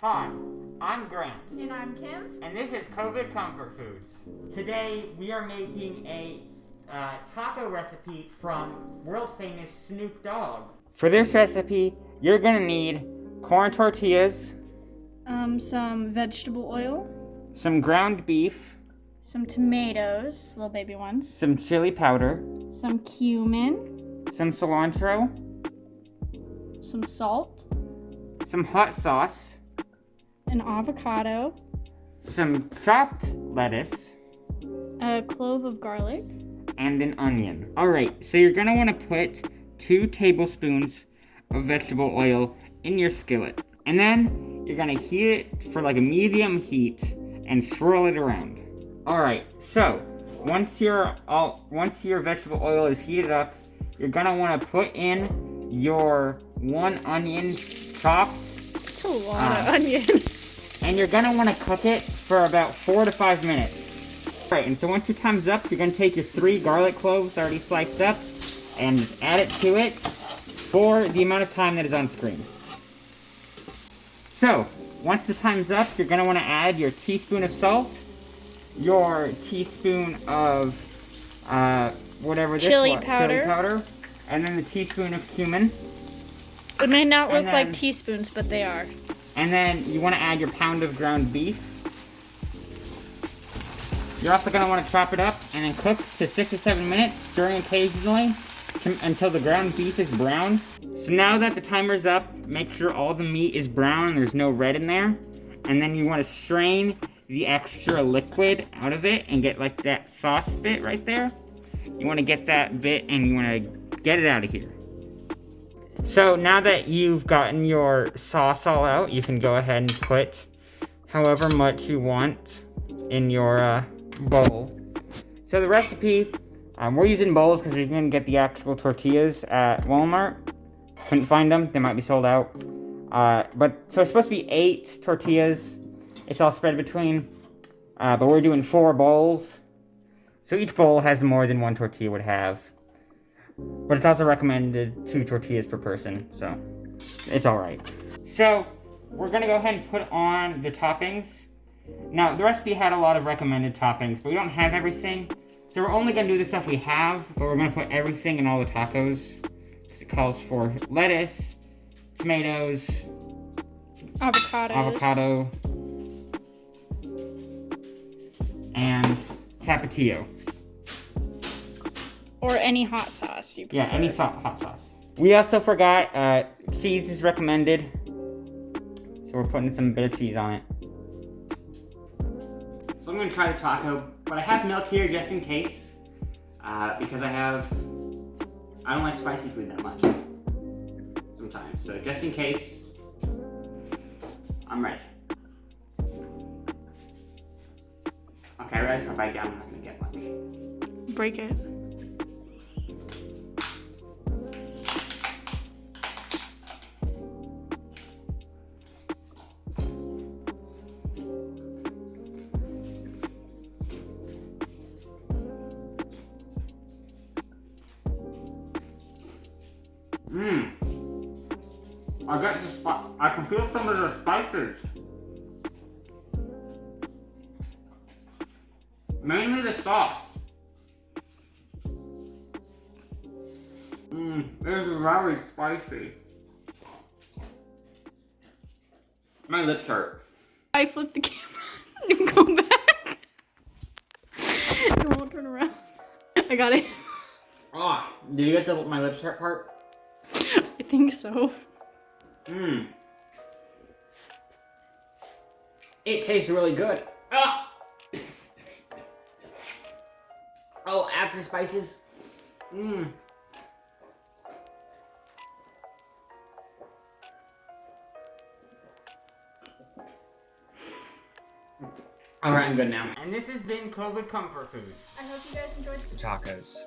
Hi, I'm Grant. And I'm Kim. And this is COVID Comfort Foods. Today we are making a taco recipe from world famous Snoop Dogg. For this recipe, you're gonna need corn tortillas, Some vegetable oil, some ground beef, some tomatoes, little baby ones, some chili powder, some cumin, some cilantro, some salt, some hot sauce, an avocado, some chopped lettuce, a clove of garlic, and an onion. Alright, so you're gonna wanna put 2 tablespoons of vegetable oil in your skillet. And then you're gonna heat it for like a medium heat and swirl it around. Alright, so once your vegetable oil is heated up, you're gonna wanna put in your 1 onion chopped. That's a lot of onion. And you're gonna wanna cook it for about 4 to 5 minutes. Alright, and so once your time's up, you're gonna take your 3 garlic cloves already sliced up and just add it to it for the amount of time that is on screen. So, once the time's up, you're gonna wanna add your teaspoon of salt, your teaspoon of Chili powder, and then the teaspoon of cumin. It may not look like teaspoons, but they are. And then you want to add your pound of ground beef. You're also going to want to chop it up and then cook to 6 to 7 minutes, stirring occasionally until the ground beef is brown. So now that the timer's up, make sure all the meat is brown and there's no red in there. And then you want to strain the extra liquid out of it and get like that sauce bit right there. You want to get that bit and you want to get it out of here. So now that you've gotten your sauce all out, you can go ahead and put however much you want in your bowl. So the recipe, we're using bowls because we're going to get the actual tortillas at Walmart. Couldn't find them, they might be sold out. So it's supposed to be 8 tortillas. It's all spread between, but we're doing 4 bowls. So each bowl has more than 1 tortilla would have. But it's also recommended 2 tortillas per person, so it's alright. So, we're gonna go ahead and put on the toppings. Now, the recipe had a lot of recommended toppings, but we don't have everything. So we're only gonna do the stuff we have, but we're gonna put everything in all the tacos. Because it calls for lettuce, tomatoes, avocado, and tapatio. Or any hot sauce you prefer. Yeah, any hot sauce. We also forgot, cheese is recommended. So we're putting some bit of cheese on it. So I'm gonna try the taco, but I have milk here just in case. Because I don't like spicy food that much. Sometimes, so just in case, I'm ready. Okay, I realize if I bite down, I'm not gonna get much. Break it. I can feel some of the spices. Mainly the sauce. It's very spicy. My lips hurt. I flipped the camera and go back. It won't turn around. I got it. Ah, did you get my lips hurt part? I think so. It tastes really good. Ah! Oh, after spices. Alright, I'm good now. And this has been COVID Comfort Foods. I hope you guys enjoyed Tacos.